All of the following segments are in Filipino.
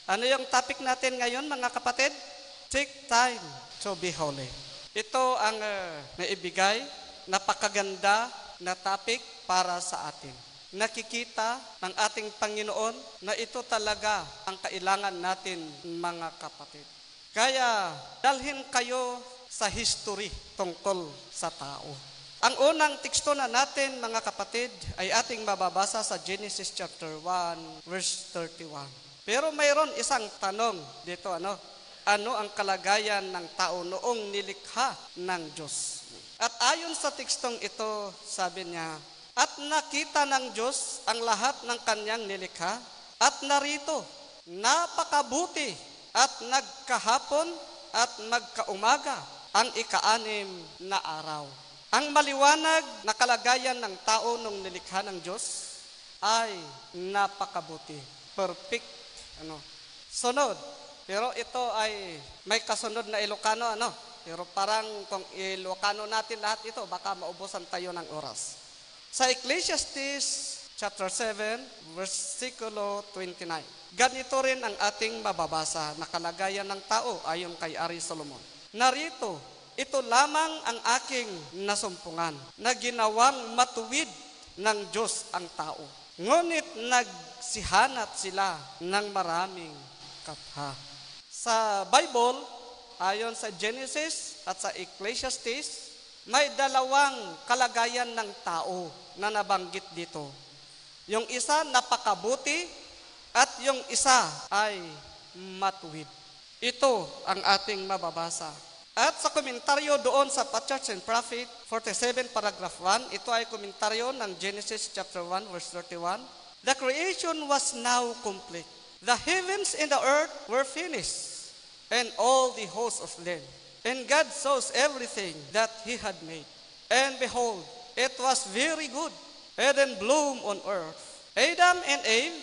Ano yung topic natin ngayon, mga kapatid? Take time to be holy. Ito ang naibigay, napakaganda na topic para sa atin. Nakikita ng ating Panginoon na ito talaga ang kailangan natin, mga kapatid. Kaya dalhin kayo sa history tungkol sa tao. Ang unang teksto na natin, mga kapatid, ay ating mababasa sa Genesis chapter 1, verse 31. Pero mayroon isang tanong dito, ano ang kalagayan ng tao noong nilikha ng Diyos? At ayon sa tekstong ito, sabi niya, at nakita ng Diyos ang lahat ng kanyang nilikha, at narito, napakabuti, at nagkahapon, at magkaumaga, ang ika-6 na araw. Ang maliwanag na kalagayan ng tao nung nilikha ng Diyos ay napakabuti, perfect. Sunod. Pero ito ay may kasunod na Ilocano, Pero parang kung Ilocano natin lahat ito, baka maubusan tayo ng oras. Sa Ecclesiastes chapter 7, versikulo 29. Ganito rin ang ating mababasa na kalagayan ng tao ayon kay Ari Solomon. Narito, ito lamang ang aking nasumpungan, na ginawang matuwid ng Diyos ang tao. Ngunit nagsihanap sila ng maraming katha. Sa Bible, ayon sa Genesis at sa Ecclesiastes, may dalawang kalagayan ng tao na nabanggit dito. Yung isa napakabuti at yung isa ay matuwid. Ito ang ating mababasa. At sa komentaryo doon sa Patriarchs and Prophet 47 paragraph 1, ito ay komentaryo ng Genesis chapter 1 verse 31. The creation was now complete. The heavens and the earth were finished, and all the hosts of them. And God saw everything that he had made. And behold, it was very good. Eden bloomed on earth. Adam and Eve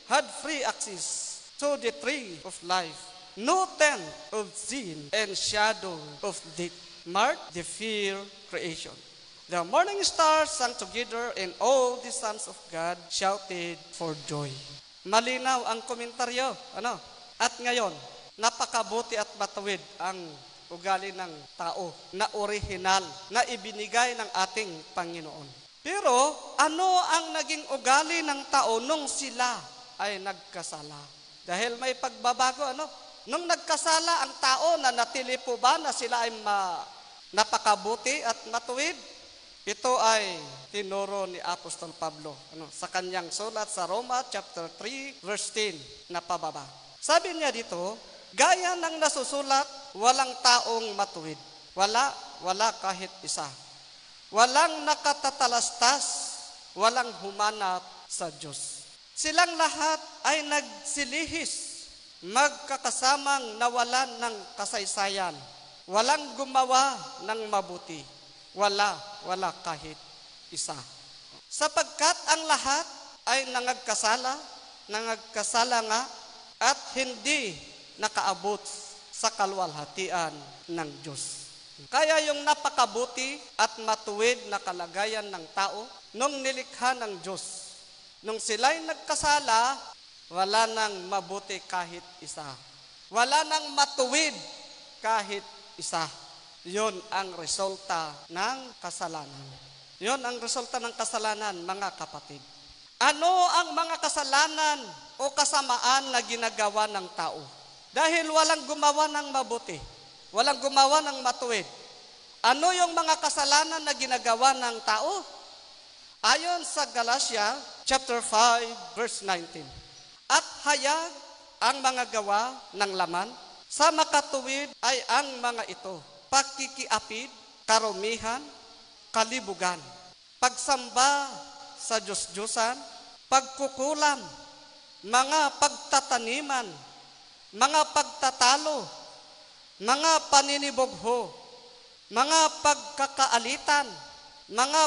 had free access to the tree of life. No tent of sin and shadow of death marked the fair creation. The morning stars sang together, and all the sons of God shouted for joy. Malinaw ang komentaryo. At ngayon, napakabuti at matuwid ang ugali ng tao na orihinal na ibinigay ng ating Panginoon. Pero ano ang naging ugali ng tao nung sila ay nagkasala? Dahil may pagbabago, Nung nagkasala ang tao, na natili po ba na sila ay napakabuti at matuwid? Ito ay tinuro ni Apostol Pablo sa kanyang sulat sa Roma chapter 3 verse 10 na pababa. Sabi niya dito, gaya ng nasusulat, walang taong matuwid. Wala kahit isa. Walang nakatatalastas, walang humanap sa Diyos. Silang lahat ay nagsilihis, magkakasamang nawalan ng kasaysayan. Walang gumawa ng mabuti. Wala kahit isa. Sapagkat ang lahat ay nangagkasala nga, at hindi nakaabot sa kaluwalhatian ng Diyos. Kaya yung napakabuti at matuwid na kalagayan ng tao, nung nilikha ng Diyos, nung sila'y nagkasala, wala nang mabuti kahit isa. Wala nang matuwid kahit isa. Yun ang resulta ng kasalanan. Yun ang resulta ng kasalanan, mga kapatid. Ano ang mga kasalanan o kasamaan na ginagawa ng tao? Dahil walang gumawa ng mabuti, walang gumawa ng matuwid. Ano yung mga kasalanan na ginagawa ng tao? Ayon sa Galatia chapter 5 verse 19. At hayag ang mga gawa ng laman, sa makatuwid ay ang mga ito: pagkikiapid, karumihan, kalibugan, pagsamba sa Diyos-Diyosan, pagkukulam, mga pagtataniman, mga pagtatalo, mga paninibugho, mga pagkakaalitan, mga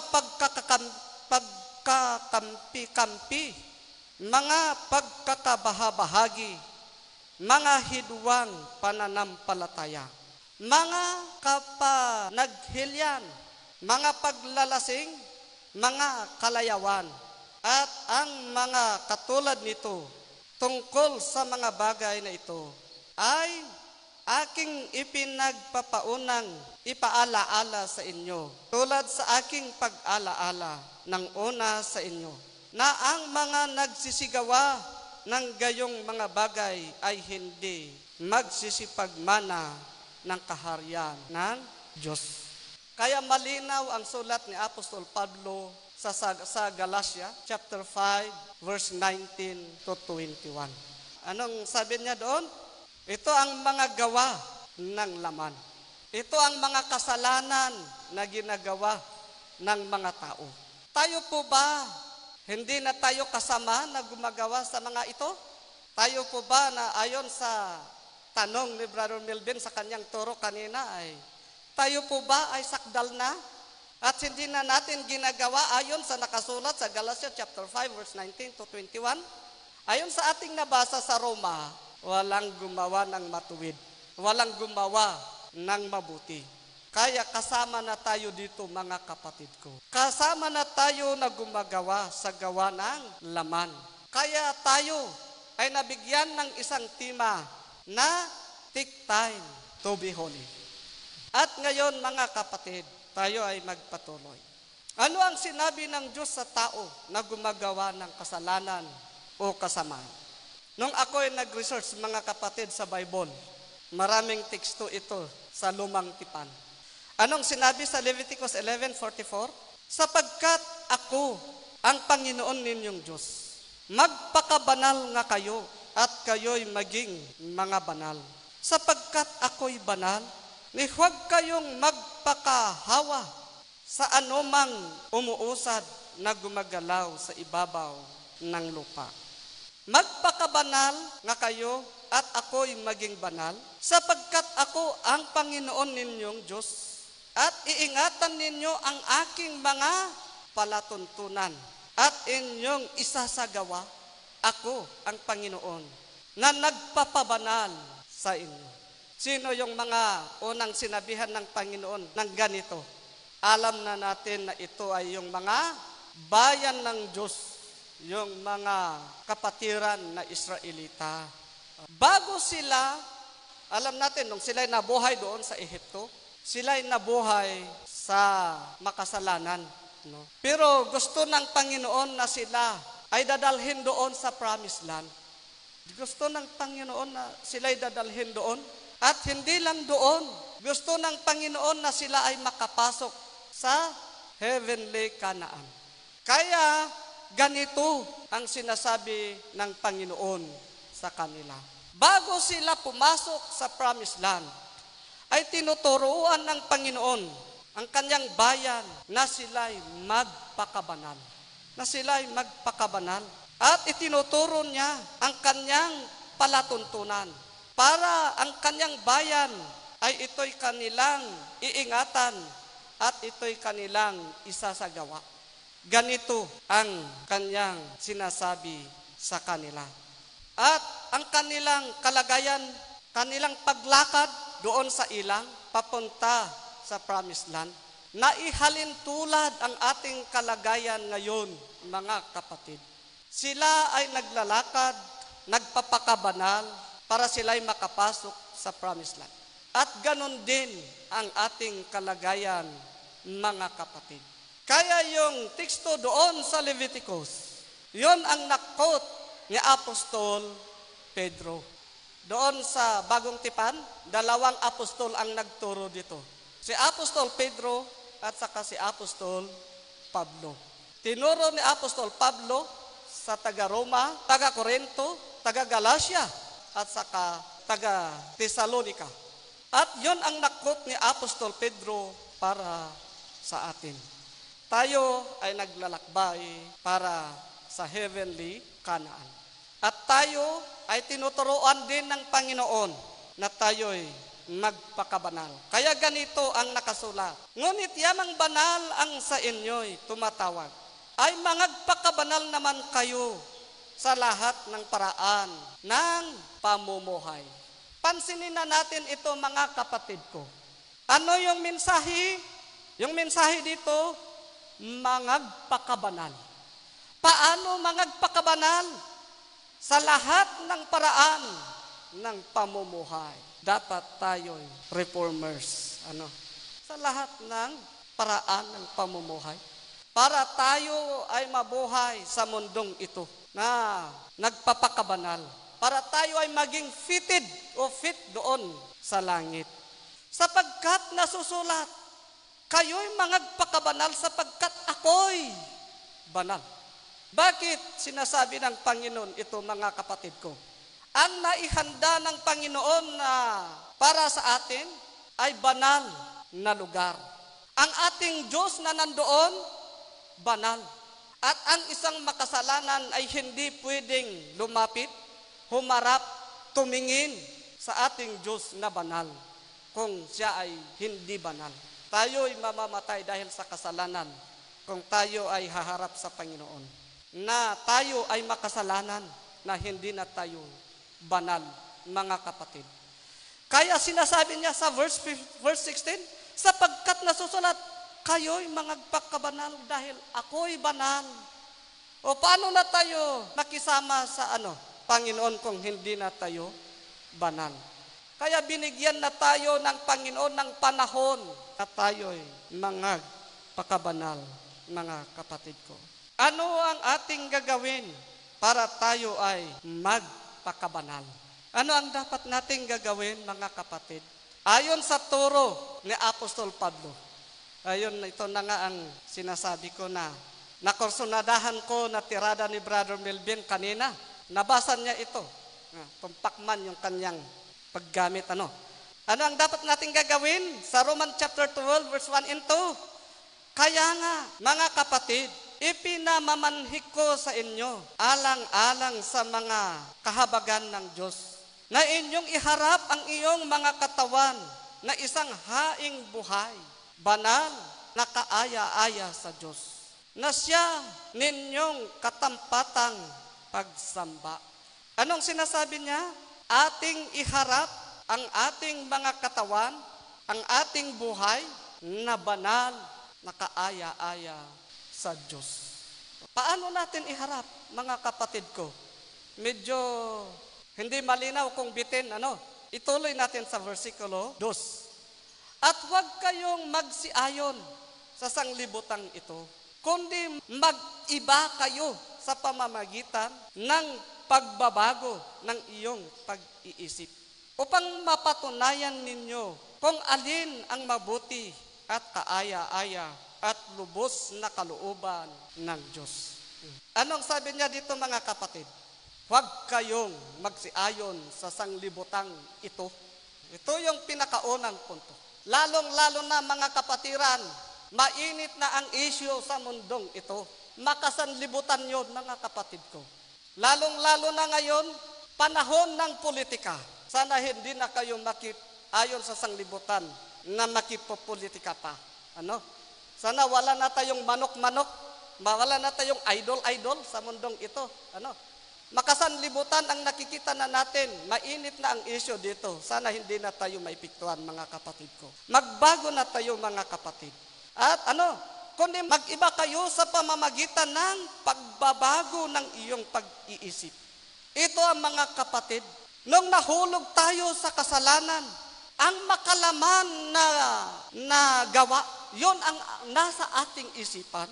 pagkakampi-kampi, mga pagkakabahabahagi, mga hidwang pananampalataya, mga kapanaghilyan, mga paglalasing, mga kalayawan, at ang mga katulad nito tungkol sa mga bagay na ito ay aking ipinagpapaunang ipaalaala sa inyo, tulad sa aking pag-alaala ng una sa inyo, na ang mga nagsisigawa ng gayong mga bagay ay hindi magsisipagmana ng kaharian ng Diyos. Kaya malinaw ang sulat ni Apostol Pablo sa Galatia chapter 5 verse 19 to 21. Anong sabi niya doon? Ito ang mga gawa ng laman. Ito ang mga kasalanan na ginagawa ng mga tao. Tayo po ba, hindi na tayo kasama na gumagawa sa mga ito? Tayo po ba na ayon sa tanong ni Brother Melvin sa kanyang turo kanina ay, tayo po ba ay sakdal na? At hindi na natin ginagawa ayon sa nakasulat sa Galatia chapter 5 verse 19 to 21? Ayon sa ating nabasa sa Roma, walang gumawa ng matuwid. Walang gumawa ng mabuti. Kaya kasama na tayo dito mga kapatid ko. Kasama na tayo na gumagawa sa gawa ng laman. Kaya tayo ay nabigyan ng isang tema na take time to be holy. At ngayon mga kapatid, tayo ay magpatuloy. Ano ang sinabi ng Diyos sa tao na gumagawa ng kasalanan o kasamaan? Nung ako ay nag-research mga kapatid sa Bible, maraming teksto ito sa Lumang Tipan. Anong sinabi sa Leviticus 11:44? Sapagkat ako ang Panginoon ninyong Diyos, magpakabanal nga kayo at kayo'y maging mga banal. Sapagkat ako'y banal, ni huwag kayong magpakahawa sa anumang umuusad na gumagalaw sa ibabaw ng lupa. Magpakabanal nga kayo at ako'y maging banal, sapagkat ako ang Panginoon ninyong Diyos, at iingatan ninyo ang aking mga palatuntunan at inyong isasagawa. Ako ang Panginoon na nagpapabanal sa inyo. Sino yung mga unang sinabihan ng Panginoon ng ganito? Alam na natin na ito ay yung mga bayan ng Diyos, yung mga kapatiran na Israelita. Bago sila, alam natin, nung sila'y nabuhay doon sa Ehipto, sila'y nabuhay sa makasalanan. No? Pero gusto ng Panginoon na sila ay dadalhin doon sa promised land. Gusto ng Panginoon na sila'y dadalhin doon. At hindi lang doon, gusto ng Panginoon na sila ay makapasok sa heavenly Canaan. Kaya ganito ang sinasabi ng Panginoon sa kanila. Bago sila pumasok sa promised land, ay tinuturuan ng Panginoon ang kanyang bayan na sila'y magpakabanal. Na sila'y magpakabanal. At itinuturo niya ang kanyang palatuntunan para ang kanyang bayan ay ito'y kanilang iingatan at ito'y kanilang isasagawa. Ganito ang kanyang sinasabi sa kanila. At ang kanilang kalagayan, kanilang paglakad doon sa ilang, papunta sa promised land, naihalin tulad ang ating kalagayan ngayon, mga kapatid. Sila ay naglalakad, nagpapakabanal, para sila'y makapasok sa promised land. At ganon din ang ating kalagayan, mga kapatid. Kaya yung teksto doon sa Leviticus, yon ang nakot ni Apostol Pedro. Doon sa Bagong Tipan, 2 apostol ang nagturo dito. Si Apostol Pedro at saka si Apostol Pablo. Tinuro ni Apostol Pablo sa taga-Roma, taga-Corinto, taga-Galacia, at saka taga-Tesalonica. At yon ang nakot ni Apostol Pedro para sa atin. Tayo ay naglalakbay para sa heavenly Canaan. At tayo ay tinuturuan din ng Panginoon na tayo'y magpakabanal. Kaya ganito ang nakasulat. Ngunit yamang banal ang sa inyo'y tumatawag, ay magpakabanal naman kayo sa lahat ng paraan ng pamumuhay. Pansinin na natin ito mga kapatid ko. Ano yung mensahe? Yung mensahe dito, mangagpakabanal. Paano mangagpakabanal? Sa lahat ng paraan ng pamumuhay, dapat tayo'y reformers. Sa lahat ng paraan ng pamumuhay. Para tayo ay mabuhay sa mundong ito na nagpapakabanal. Para tayo ay maging fitted o fit doon sa langit. Sapagkat nasusulat, kayo'y magpakabanal sapagkat ako'y banal. Bakit sinasabi ng Panginoon ito, mga kapatid ko? Ang naihanda ng Panginoon na para sa atin ay banal na lugar. Ang ating Diyos na nandoon, banal. At ang isang makasalanan ay hindi pwedeng lumapit, humarap, tumingin sa ating Diyos na banal kung siya ay hindi banal. Tayo'y mamamatay dahil sa kasalanan kung tayo ay haharap sa Panginoon. Na tayo ay makasalanan, na hindi na tayo banal, mga kapatid. Kaya sinasabi niya sa verse 16, sapagkat nasusulat, kayo'y magpakabanal dahil ako'y banal. O paano na tayo makisama sa Panginoon kung hindi na tayo banal? Kaya binigyan na tayo ng Panginoon ng panahon na tayo'y magpakabanal, mga kapatid ko. Ano ang ating gagawin para tayo ay magpakabanal? Ano ang dapat nating gagawin, mga kapatid? Ayon sa turo ni Apostol Pablo. Ayon, ito na nga ang sinasabi ko na nakursunadahan ko na tirada ni Brother Melvin kanina. Nabasa niya ito. Tumpakman yung kanyang paggamit. Ano ang dapat nating gagawin? Sa Romans chapter 12, verse 1 and 2. Kaya nga, mga kapatid, ipinamamanhik ko sa inyo, alang-alang sa mga kahabagan ng Diyos, na inyong iharap ang iyong mga katawan na isang haing buhay, banal, na kaaya-aya sa Diyos, na siya ninyong katampatang pagsamba. Anong sinasabi niya? Ating iharap ang ating mga katawan, ang ating buhay, na banal, na kaaya-aya sa Diyos. Paano natin iharap, mga kapatid ko? Medyo hindi malinaw kung bitin, Ituloy natin sa versikulo 2. At huwag kayong magsiayon sa sanglibutang ito, kundi mag-iba kayo sa pamamagitan ng pagbabago ng iyong pag-iisip, upang mapatunayan ninyo kung alin ang mabuti at kaaya-aya at lubos na kalooban ng Diyos. Anong sabi niya dito, mga kapatid? Huwag kayong magsiayon sa sanglibutang ito. Ito yung pinakaunang punto. Lalong-lalo na, mga kapatiran, mainit na ang issue sa mundong ito. Makasanlibutan yun, mga kapatid ko. Lalong-lalo na ngayon, panahon ng politika. Sana hindi na kayo ayon sa sanglibutan na makipopolitika pa. Sana wala na tayong manok-manok, wala na tayong idol-idol sa mundong ito. Makasanlibutan ang nakikita na natin, mainit na ang issue dito. Sana hindi na tayo maipiktuan, mga kapatid ko. Magbago na tayo, mga kapatid. At kundi mag-iba kayo sa pamamagitan ng pagbabago ng iyong pag-iisip. Ito ang, mga kapatid, nung nahulog tayo sa kasalanan, ang makalaman na gawa, yon ang nasa ating isipan.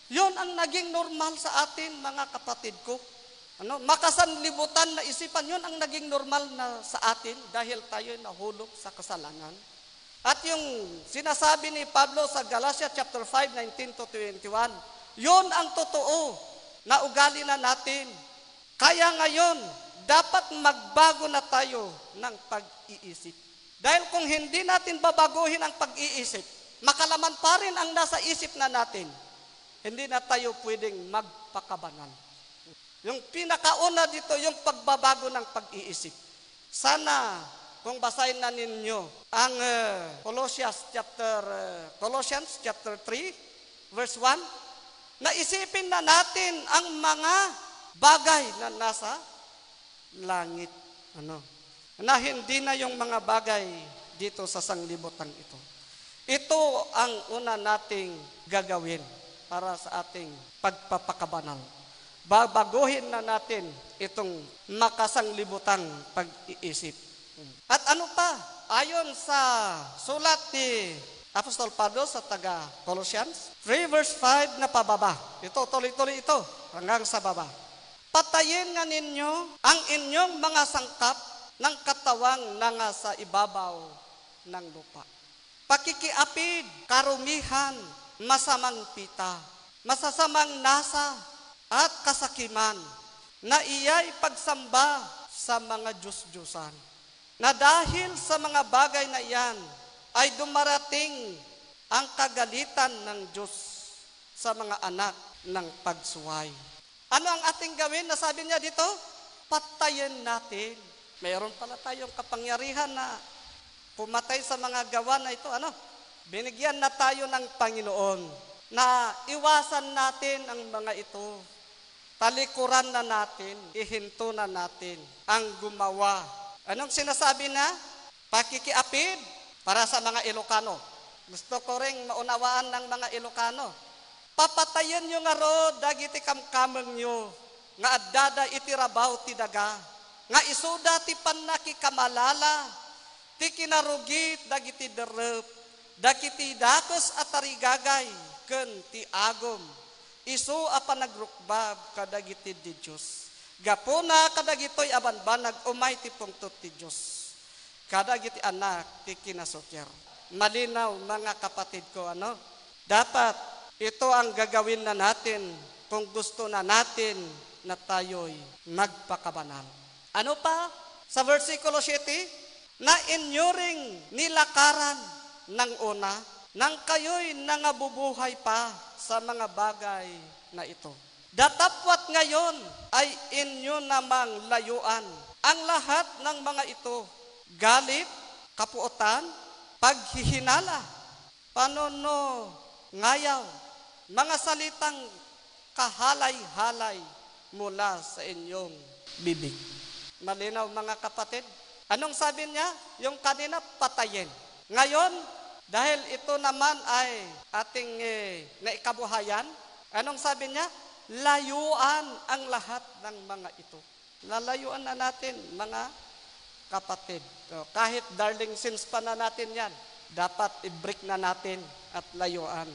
Yon ang naging normal sa atin, mga kapatid ko. Makasanlibutan na isipan, yon ang naging normal na sa atin dahil tayo nahulog sa kasalanan. At yung sinasabi ni Pablo sa Galatia chapter 5, 19-21, yon ang totoo na ugali na natin. Kaya ngayon, dapat magbago na tayo ng pag-iisip. Dahil kung hindi natin babaguhin ang pag-iisip, makalaman pa rin ang nasa isip na natin, hindi na tayo pwedeng magpakabanal. Yung pinakauna dito, yung pagbabago ng pag-iisip. Sana, kung basahin na ninyo ang Colossians chapter 3, verse 1, naisipin na natin ang mga bagay na nasa langit. Na hindi na yung mga bagay dito sa sanglibutan ito. Ito ang una nating gagawin para sa ating pagpapakabanal. Babaguhin na natin itong makasanglibutang pag-iisip. At ano pa? Ayon sa sulat ni Apostol Pablo sa taga Colossians 3 verse 5 na pababa. Ito, tuloy-tuloy ito hanggang sa baba. Patayin nga ninyo ang inyong mga sangkap ng katawang nga sa ibabaw ng lupa. Pakikiapid, karumihan, masamang pita, masasamang nasa, at kasakiman, na iya'y pagsamba sa mga Diyos-Diyusan. Na dahil sa mga bagay na iyan, ay dumarating ang kagalitan ng Diyos sa mga anak ng pagsuway. Ano ang ating gawin? Nasabi niya dito, patayin natin. Mayroon pala tayong kapangyarihan na pumatay sa mga gawa na ito. Binigyan na tayo ng Panginoon na iwasan natin ang mga ito. Talikuran na natin, ihinto na natin ang gumawa. Anong sinasabi na? Pakikiapid para sa mga Ilocano. Gusto ko ring maunawaan ng mga Ilocano. Papatayan nyo nga ro, dagiti kamkamang nyo, nga addada itirabaw ti daga, nga isuda ti panaki kamalala, ti kinarugit dagiti derep, dagiti dakos at tarigagay, ken ti agom, isu a panagrukbab kadagiti di Diyos. Gapuna kadagitoy abanbanag umay ti pungtot ti Diyos. Kadagiti anak ti kinasukyer. Malinaw mga kapatid ko, dapat ito ang gagawin na natin kung gusto na natin na tayo'y magpakabanal. Ano pa? Sa versikulo 7, na inyuring nilakaran ng una, nang kayo'y nangabubuhay pa sa mga bagay na ito. Datapwat ngayon ay inyo namang layuan ang lahat ng mga ito, galit, kapuotan, paghihinala, panono, ngayaw, mga salitang kahalay-halay mula sa inyong bibig. Malinaw mga kapatid. Anong sabi niya? Yung kanina patayin. Ngayon, dahil ito naman ay ating naikabuhayan, anong sabi niya? Layuan ang lahat ng mga ito. Lalayuan na natin mga kapatid. So, kahit darling sins pa na natin yan, dapat i-break na natin at layuan.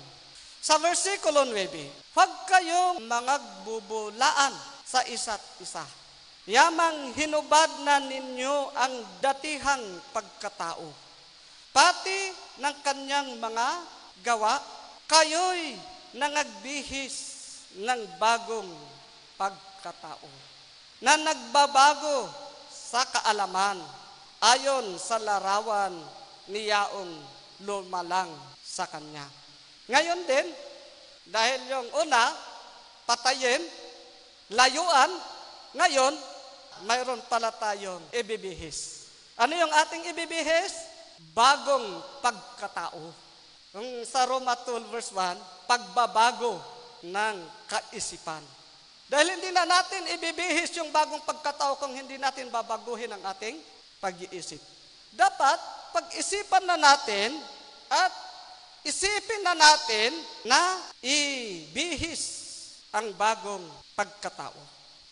Sa versikulo 9, huwag kayong mangagbubulaan sa isa't isa. Yamang hinubad na ninyo ang datihang pagkatao. Pati ng kanyang mga gawa, kayo'y nangagbihis ng bagong pagkatao. Na nagbabago sa kaalaman ayon sa larawan niyaong lumalang sa kanya. Ngayon din, dahil yung una, patayin, layuan, ngayon, mayroon pala tayong ibibihis. Ano yung ating ibibihis? Bagong pagkatao. Yung sa Roma 12 verse 1, pagbabago ng kaisipan. Dahil hindi na natin ibibihis yung bagong pagkatao kung hindi natin babaguhin ang ating pag-iisip. Dapat, pag-isipan na natin at isipin na natin na ibihis ang bagong pagkatao.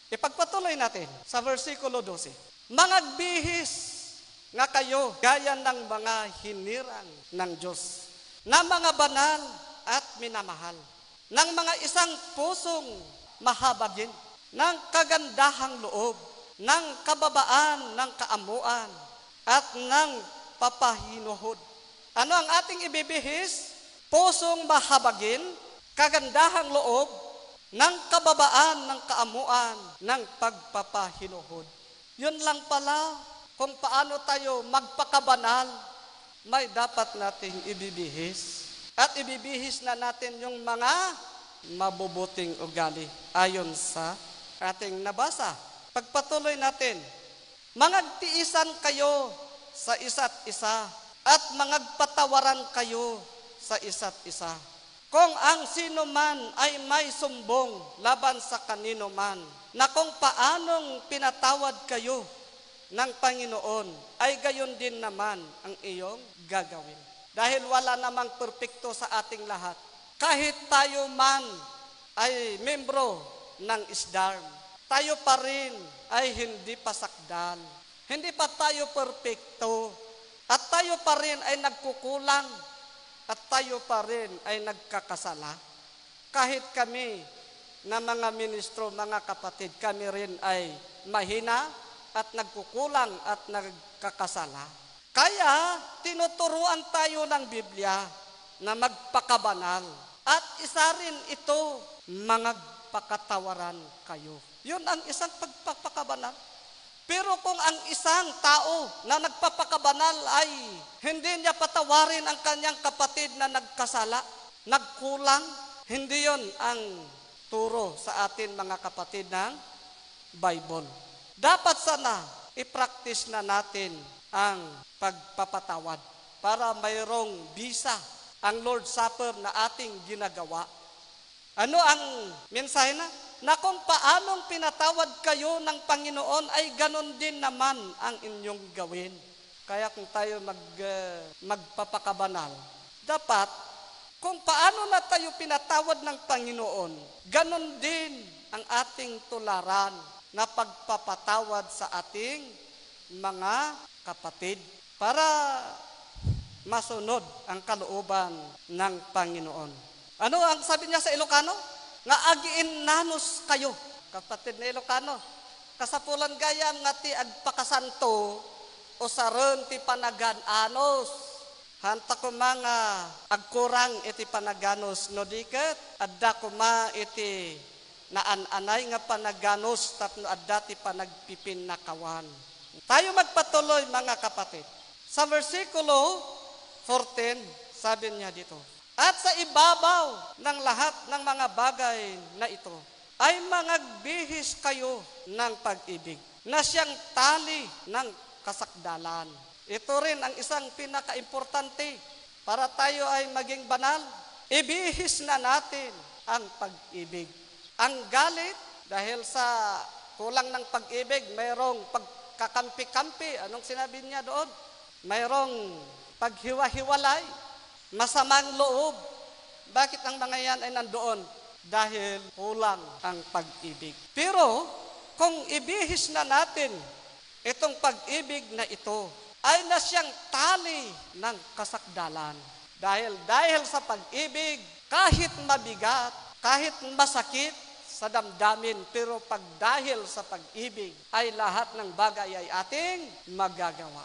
Ipagpatuloy natin sa versikulo 12. Mangagbihis nga kayo gaya ng mga hinirang ng Diyos, na mga banal at minamahal, ng mga isang pusong mahabagin, ng kagandahang loob, ng kababaan, ng kaamuan, at ng papahinuhod. Ano ang ating ibibihis? Pusong mahabagin, kagandahang loob, ng kababaan, ng kaamuan, ng pagpapahinuhod. Yun lang pala kung paano tayo magpakabanal, may dapat nating ibibihis. At ibibihis na natin yung mga mabubuting ugali ayon sa ating nabasa. Pagpatuloy natin, mangagtiisan kayo sa isa't isa at mangagpatawaran kayo sa isa't isa. Kung ang sino man ay may sumbong laban sa kanino man, na kung paanong pinatawad kayo ng Panginoon, ay gayon din naman ang iyong gagawin. Dahil wala namang perpekto sa ating lahat. Kahit tayo man ay membro ng isdarm. Tayo pa rin ay hindi pa sakdal. Hindi pa tayo perpekto. At tayo pa rin ay nagkukulang. At tayo pa rin ay nagkakasala. Kahit kami na mga ministro, mga kapatid, kami rin ay mahina at nagkukulang at nagkakasala. Kaya tinuturuan tayo ng Biblia na magpakabanal. At isa rin ito, magpakatawaran kayo. Yun ang isang pagpapakabanal. Pero kung ang isang tao na nagpapakabanal ay hindi niya patawarin ang kanyang kapatid na nagkasala, nagkulang, hindi yon ang turo sa atin mga kapatid ng Bible. Dapat sana i-practice na natin ang pagpapatawad para mayroong bisa ang Lord's Supper na ating ginagawa. Ano ang mensahe na? Na kung paanong pinatawad kayo ng Panginoon ay ganon din naman ang inyong gawin. Kaya kung tayo magpapakabanal, dapat kung paano na tayo pinatawad ng Panginoon, ganon din ang ating tularan na pagpapatawad sa ating mga kapatid para masunod ang kalooban ng Panginoon. Ano ang sabi niya sa Ilocano? Nga agiin nanos kayo, kapatid na Ilocano. Kasapulan gayam nga ti agpakasanto o saron ti panagananos. Hanta ko mga agkurang iti panaganos no diket. Adda ko ma iti naan-anay nga panaganos tapno adda ti panagpipinakawan. Tayo magpatuloy mga kapatid. Sa versikulo 14, sabi niya dito, at sa ibabaw ng lahat ng mga bagay na ito, ay mangagbihis kayo ng pag-ibig, na siyang tali ng kasakdalan. Ito rin ang isang pinaka-importante para tayo ay maging banal. Ibihis na natin ang pag-ibig. Ang galit, dahil sa kulang ng pag-ibig, mayroong pagkakampi-kampi. Anong sinabi niya doon? Mayroong paghiwa-hiwalay. Masamang loob. Bakit ang mga yan ay nandoon? Dahil kulang ang pag-ibig. Pero kung ibihis na natin itong pag-ibig na ito, ay na siyang tali ng kasakdalan. Dahil sa pag-ibig, kahit mabigat, kahit masakit sa damdamin, pero pag dahil sa pag-ibig, ay lahat ng bagay ay ating magagawa.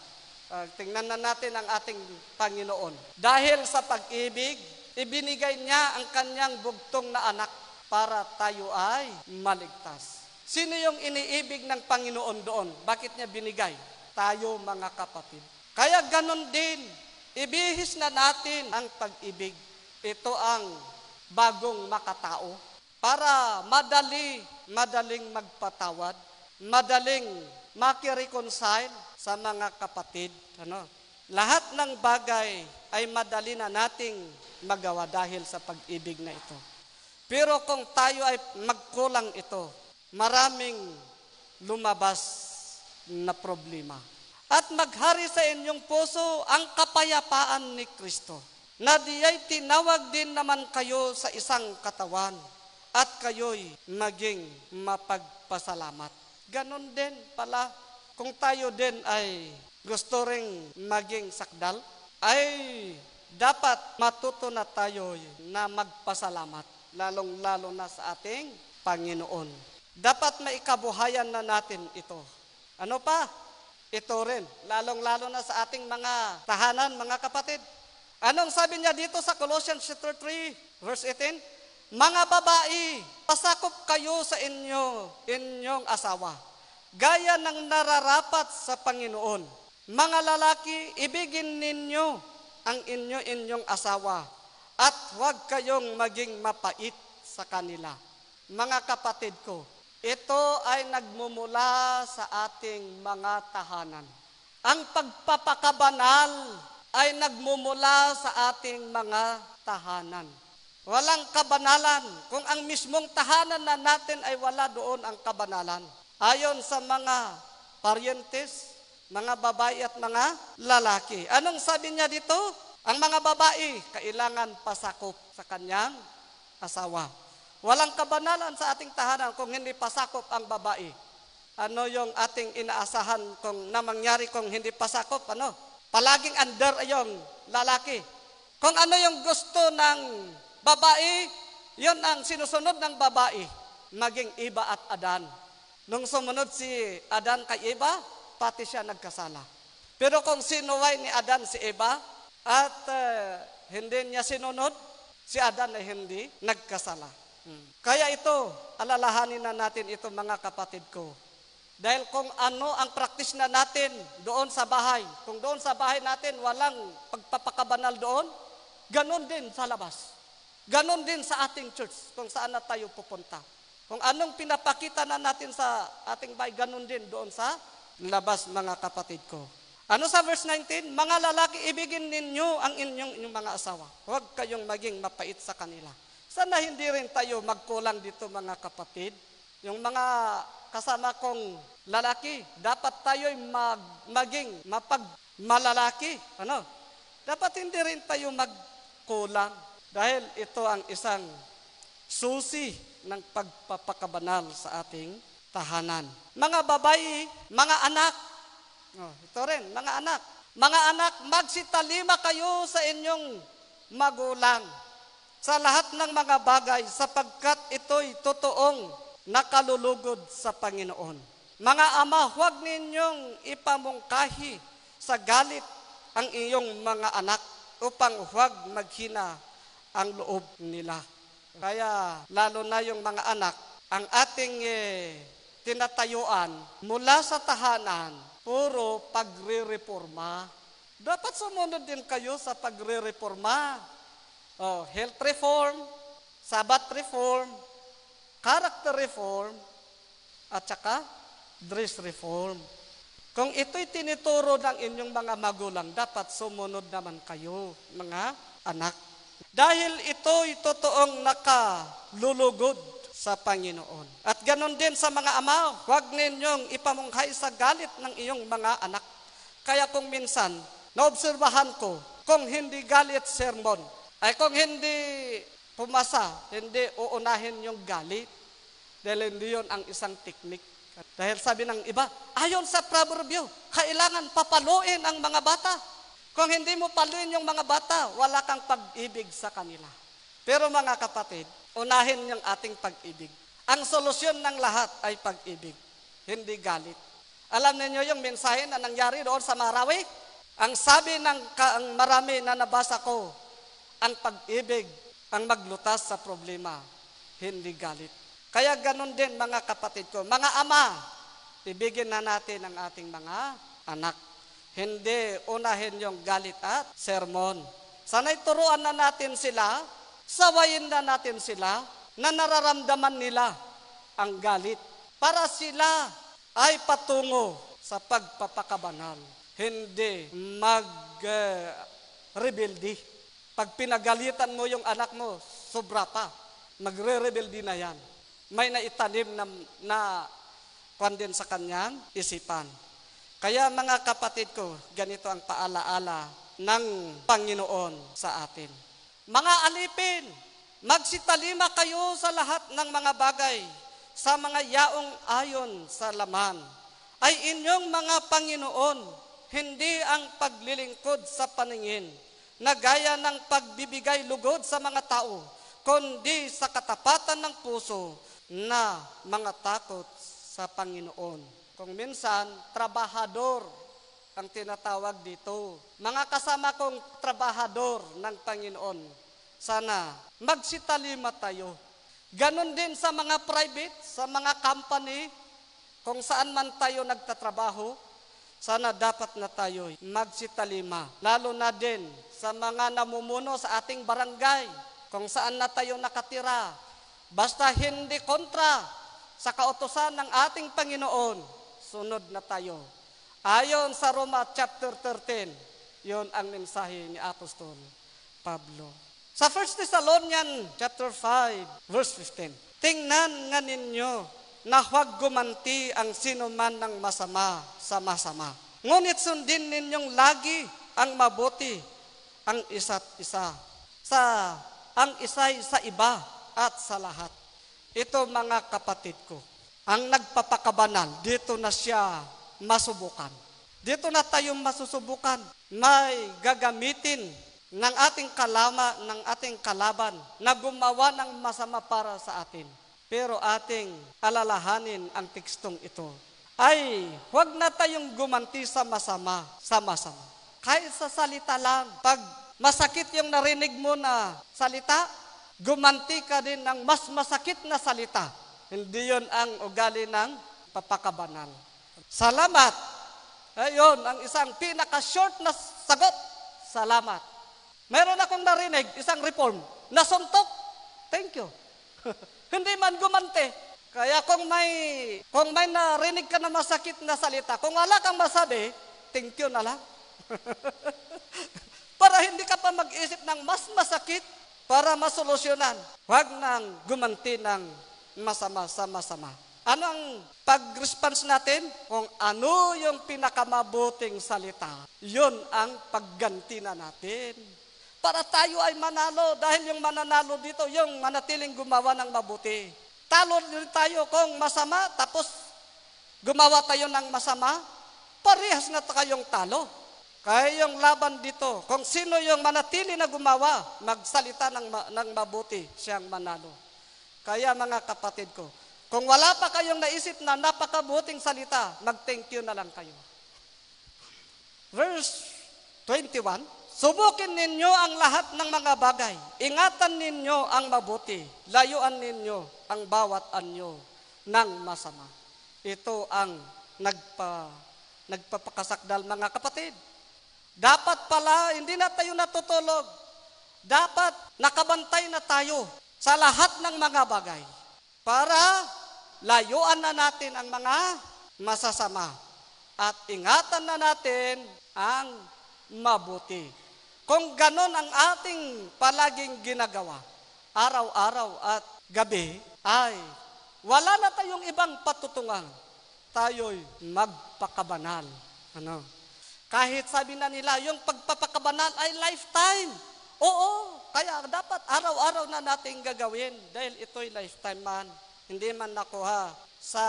Tingnan na natin ang ating Panginoon. Dahil sa pag-ibig, ibinigay niya ang kanyang bugtong na anak para tayo ay maligtas. Sino yung iniibig ng Panginoon doon? Bakit niya binigay? Tayo mga kapatid. Kaya ganon din, ibihis na natin ang pag-ibig. Ito ang bagong makatao para madaling magpatawad, madaling makireconcile sa mga kapatid. Lahat ng bagay ay madali na nating magawa dahil sa pag-ibig na ito. Pero kung tayo ay magkulang ito, maraming lumabas na problema. At maghari sa inyong puso ang kapayapaan ni Kristo, na diya'y tinawag din naman kayo sa isang katawan, at kayo'y maging mapagpasalamat. Ganon din pala, kung tayo din ay gusto ring maging sakdal, ay dapat matuto na tayo na magpasalamat, lalong-lalo na sa ating Panginoon. Dapat maikabuhayan na natin ito. Ano pa? Ito rin, lalong-lalo na sa ating mga tahanan, mga kapatid. Anong sabi niya dito sa Colossians chapter 3, verse 18? Mga babae, pasakop kayo sa inyong asawa, gaya ng nararapat sa Panginoon. Mga lalaki, ibigin ninyo ang inyong asawa at huwag kayong maging mapait sa kanila. Mga kapatid ko, ito ay nagmumula sa ating mga tahanan. Ang pagpapakabanal ay nagmumula sa ating mga tahanan. Walang kabanalan kung ang mismong tahanan na natin ay wala doon ang kabanalan. Ayon sa mga paryentes, mga babae at mga lalaki. Anong sabi niya dito? Ang mga babae, kailangan pasakop sa kanyang asawa. Walang kabanalan sa ating tahanan kung hindi pasakop ang babae. Ano yung ating inaasahan kung na mangyari kung hindi pasakop? Ano? Palaging under yung lalaki. Kung ano yung gusto ng babae, yun ang sinusunod ng babae. Maging Eva at Adan. Nung sumunod si Adan kay Eva, pati siya nagkasala. Pero kung sinuway ni Adan si Eva at hindi niya sinunod, si Adan ay hindi nagkasala. Kaya ito, alalahanin na natin ito mga kapatid ko. Dahil kung ano ang practice na natin doon sa bahay, kung doon sa bahay natin walang pagpapakabanal doon, ganon din sa labas. Ganon din sa ating church, kung saan na tayo pupunta. Kung anong pinapakita na natin sa ating bahay, ganon din doon sa labas mga kapatid ko. Ano sa verse 19? Mga lalaki, ibigin ninyo ang inyong mga asawa. Huwag kayong maging mapait sa kanila. Sana hindi rin tayo magkulang dito mga kapatid. Yung mga kasama kong lalaki, dapat tayo'y maging mapagmalalaki. Ano? Dapat hindi rin tayo magkulang. Dahil ito ang isang susi ng pagpapakabanal sa ating tahanan. Mga babae, mga anak. Ito rin, mga anak. Mga anak, magsitalima kayo sa inyong magulang sa lahat ng mga bagay sapagkat ito'y totoong nakalulugod sa Panginoon. Mga ama, huwag ninyong ipamungkahi sa galit ang iyong mga anak upang huwag maghina ang loob nila. Kaya lalo na yung mga anak, ang ating tinatayuan mula sa tahanan, puro pagre-reforma. Dapat sumunod din kayo sa pagre-reforma. Health reform, Sabbath reform, character reform, at saka dress reform. Kung ito'y tinituro ng inyong mga magulang, dapat sumunod naman kayo, mga anak. Dahil ito'y totoong nakalulugod sa Panginoon. At ganon din sa mga ama, huwag ninyong ipamunghay sa galit ng iyong mga anak. Kaya kung minsan, naobserbahan ko, kung hindi galit sermon, ay kung hindi pumasa, hindi uunahin yung galit. Dahil hindi yun ang isang teknik. Dahil sabi ng iba, ayon sa proverbio, kailangan papaluin ang mga bata. Kung hindi mo paluin yung mga bata, wala kang pag-ibig sa kanila. Pero mga kapatid, unahin yung ating pag-ibig. Ang solusyon ng lahat ay pag-ibig, hindi galit. Alam niyo yung mensahe na nangyari doon sa Marawi? Ang sabi ng marami na nabasa ko, ang pag-ibig ang maglutas sa problema, hindi galit. Kaya ganun din mga kapatid ko, mga ama, ibigin na natin ang ating mga anak. Hindi unahin yung galit at sermon. Sana'y turuan na natin sila, sawayin na natin sila, na nararamdaman nila ang galit. Para sila ay patungo sa pagpapakabanal. Hindi mag-rebelde. Pag pinagalitan mo yung anak mo, sobra pa. Magre-rebelde na yan. May naitanim na kwan sa kanyang isipan. Kaya mga kapatid ko, ganito ang paalaala ng Panginoon sa atin. Mga alipin, magsitalima kayo sa lahat ng mga bagay, sa mga yaong ayon sa laman. Ay inyong mga Panginoon, hindi ang paglilingkod sa paningin, na gaya ng pagbibigay lugod sa mga tao, kundi sa katapatan ng puso na mga takot sa Panginoon. Kung minsan, trabahador ang tinatawag dito. Mga kasama kong trabahador ng Panginoon, sana magsitalima tayo. Ganon din sa mga private, sa mga company, kung saan man tayo nagtatrabaho, sana dapat na tayo magsitalima. Lalo na din sa mga namumuno sa ating barangay, kung saan na tayo nakatira. Basta hindi kontra sa kautusan ng ating Panginoon, sunod na tayo. Ayon sa Roma chapter 13, yon ang mensahe ni Apostol Pablo. Sa 1 Thessalonians chapter 5, verse 15, tingnan nga ninyo na huwag gumanti ang sino man ng masama sa masama. Ngunit sundin ninyong lagi ang mabuti, ang isa't isa, ang isa'y sa iba at sa lahat. Ito mga kapatid ko, ang nagpapakabanal, dito na siya masubukan. Dito na tayo masusubukan. May gagamitin ng ating kalaban na gumawa ng masama para sa atin. Pero ating alalahanin ang tekstong ito. Ay, huwag na tayong gumanti sa masama. Kahit sa salita lang, pag masakit yung narinig mo na salita, gumanti ka din ng mas masakit na salita. Hindi yun ang ugali ng papakabanal. Salamat. Ayun, ang isang pinaka-short na sagot. Salamat. Mayroon akong narinig, isang reform, nasuntok. Thank you. Hindi man gumanti. Kaya kung may narinig ka na masakit na salita, kung wala kang masabi, thank you na lang. Para hindi ka pa mag-isip ng mas masakit para masolusyonan. Huwag nang gumanti ng masama sa masama. Ano ang pag-response natin? Kung ano yung pinakamabuting salita, yun ang pagganti na natin. Para tayo ay manalo dahil yung mananalo dito, yung manatiling gumawa ng mabuti. Talo din tayo kung masama, tapos gumawa tayo ng masama, parehas na kayong talo. Kaya yung laban dito, kung sino yung manatili na gumawa, magsalita ng mabuti, siyang manalo. Kaya mga kapatid ko, kung wala pa kayong naisip na napakabuting salita, mag-thank you na lang kayo. Verse 21, subukin ninyo ang lahat ng mga bagay. Ingatan ninyo ang mabuti. Layuan ninyo ang bawat anyo ng masama. Ito ang nagpapakasakdal mga kapatid. Dapat pala, hindi na tayo natutulog. Dapat nakabantay na tayo sa lahat ng mga bagay para layuan na natin ang mga masasama at ingatan na natin ang mabuti. Kung ganon ang ating palaging ginagawa, araw-araw at gabi, ay wala na tayong ibang patutungan. Tayo'y magpakabanal. Kahit sabi na nila, yung pagpapakabanal ay lifetime. Oo, kaya dapat araw-araw na natin gagawin dahil ito'y lifetime man. Hindi man nakuha sa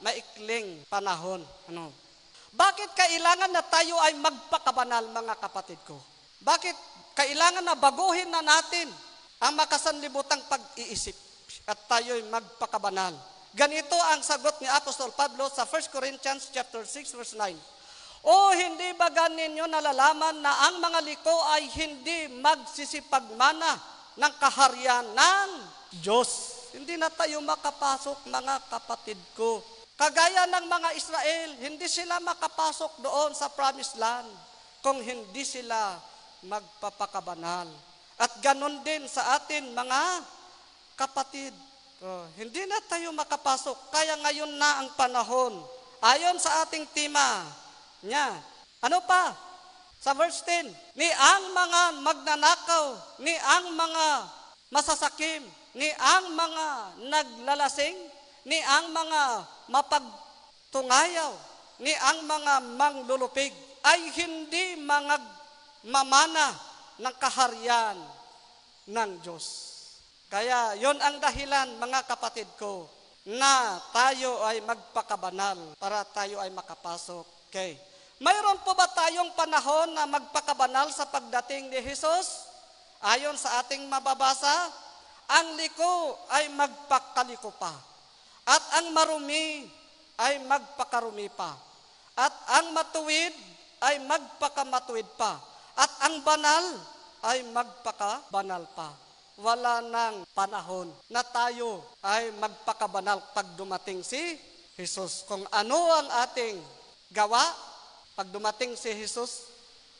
maikling panahon. Bakit kailangan na tayo ay magpakabanal, mga kapatid ko? Bakit kailangan na baguhin na natin ang makasanlibutang pag-iisip at tayo'y magpakabanal? Ganito ang sagot ni Apostol Pablo sa 1 Corinthians chapter 6 verse 9. O hindi ba ninyo nalalaman na ang mga liko ay hindi magsisipagmana ng kaharian ng Diyos? Hindi na tayo makapasok, mga kapatid ko. Kagaya ng mga Israel, hindi sila makapasok doon sa promised land kung hindi sila magpapakabanal. At ganon din sa atin, mga kapatid. Hindi na tayo makapasok, kaya ngayon na ang panahon. Ayon sa ating tema niya, ano pa? Sa verse 10, ni ang mga magnanakaw, ni ang mga masasakim, ni ang mga naglalasing, ni ang mga mapagtungayaw, ni ang mga manglulupig, ay hindi mga mamana ng kaharian ng Diyos. Kaya yon ang dahilan, mga kapatid ko, na tayo ay magpakabanal para tayo ay makapasok. Okay. Mayroon po ba tayong panahon na magpakabanal sa pagdating ni Jesus? Ayon sa ating mababasa, ang liko ay magpakaliko pa. At ang marumi ay magpakarumi pa. At ang matuwid ay magpakamatuwid pa. At ang banal ay magpakabanal pa. Wala nang panahon na tayo ay magpakabanal pag dumating si Jesus. Kung ano ang ating gawa, pag dumating si Jesus,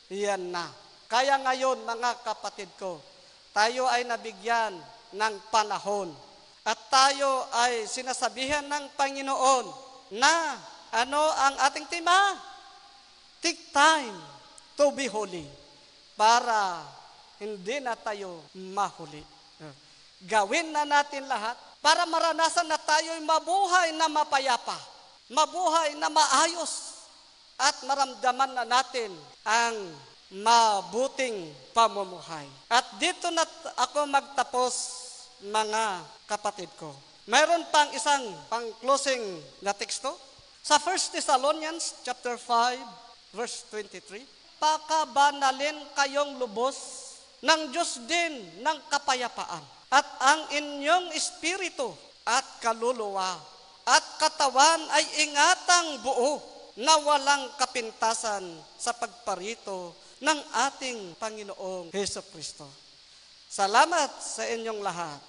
yan na. Kaya ngayon, mga kapatid ko, tayo ay nabigyan ng panahon. At tayo ay sinasabihan ng Panginoon na ano ang ating tema? Take time to be holy. Para hindi na tayo mahuli. Gawin na natin lahat para maranasan na tayo'y mabuhay na mapayapa. Mabuhay na maayos. At maramdaman na natin ang mabuting pamumuhay. At dito na ako magtapos, mga kapatid ko. Mayroon pang isang pang-closing na teksto. Sa 1 Thessalonians chapter 5, verse 23, pakabanalin kayong lubos ng Diyos din ng kapayapaan, at ang inyong espiritu at kaluluwa at katawan ay ingatang buo na walang kapintasan sa pagparito ng ating Panginoong Hesus Kristo. Salamat sa inyong lahat.